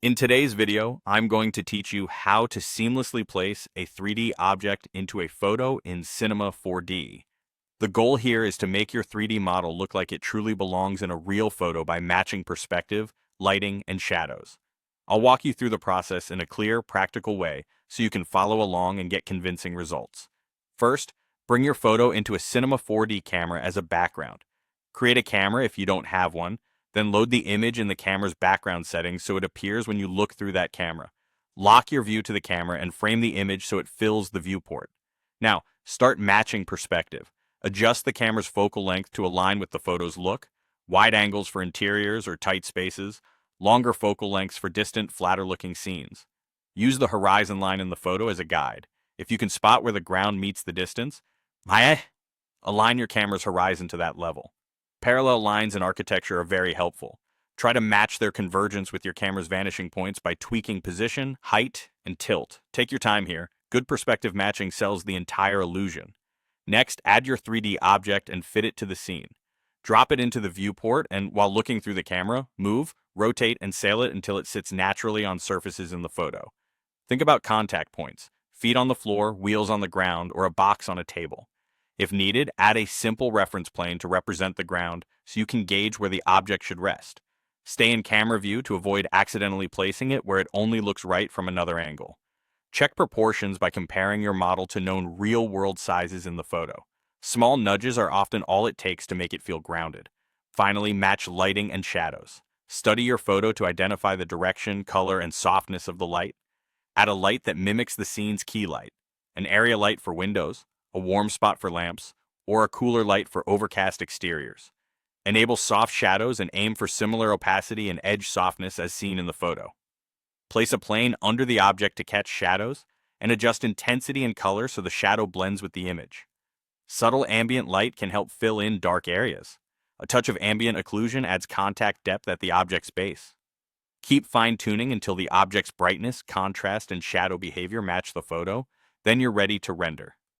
In today's video, I'm going to teach you how to seamlessly place a 3D object into a photo in Cinema 4D. The goal here is to make your 3D model look like it truly belongs in a real photo by matching perspective, lighting, and shadows. I'll walk you through the process in a clear, practical way so you can follow along and get convincing results. First, bring your photo into a Cinema 4D camera as a background. Create a camera if you don't have one, then load the image in the camera's background settings so it appears when you look through that camera. Lock your view to the camera and frame the image so it fills the viewport. Now, start matching perspective. Adjust the camera's focal length to align with the photo's look, wide angles for interiors or tight spaces, longer focal lengths for distant, flatter-looking scenes. Use the horizon line in the photo as a guide. If you can spot where the ground meets the distance, align your camera's horizon to that level. Parallel lines in architecture are very helpful. Try to match their convergence with your camera's vanishing points by tweaking position, height, and tilt. Take your time here. Good perspective matching sells the entire illusion. Next, add your 3D object and fit it to the scene. Drop it into the viewport and, while looking through the camera, move, rotate, and sail it until it sits naturally on surfaces in the photo. Think about contact points: feet on the floor, wheels on the ground, or a box on a table. If needed, add a simple reference plane to represent the ground so you can gauge where the object should rest. Stay in camera view to avoid accidentally placing it where it only looks right from another angle. Check proportions by comparing your model to known real-world sizes in the photo. Small nudges are often all it takes to make it feel grounded. Finally, match lighting and shadows. Study your photo to identify the direction, color, and softness of the light. Add a light that mimics the scene's key light: an area light for windows, a warm spot for lamps, or a cooler light for overcast exteriors. Enable soft shadows and aim for similar opacity and edge softness as seen in the photo. Place a plane under the object to catch shadows, and adjust intensity and color so the shadow blends with the image. Subtle ambient light can help fill in dark areas. A touch of ambient occlusion adds contact depth at the object's base. Keep fine-tuning until the object's brightness, contrast, and shadow behavior match the photo, then you're ready to render.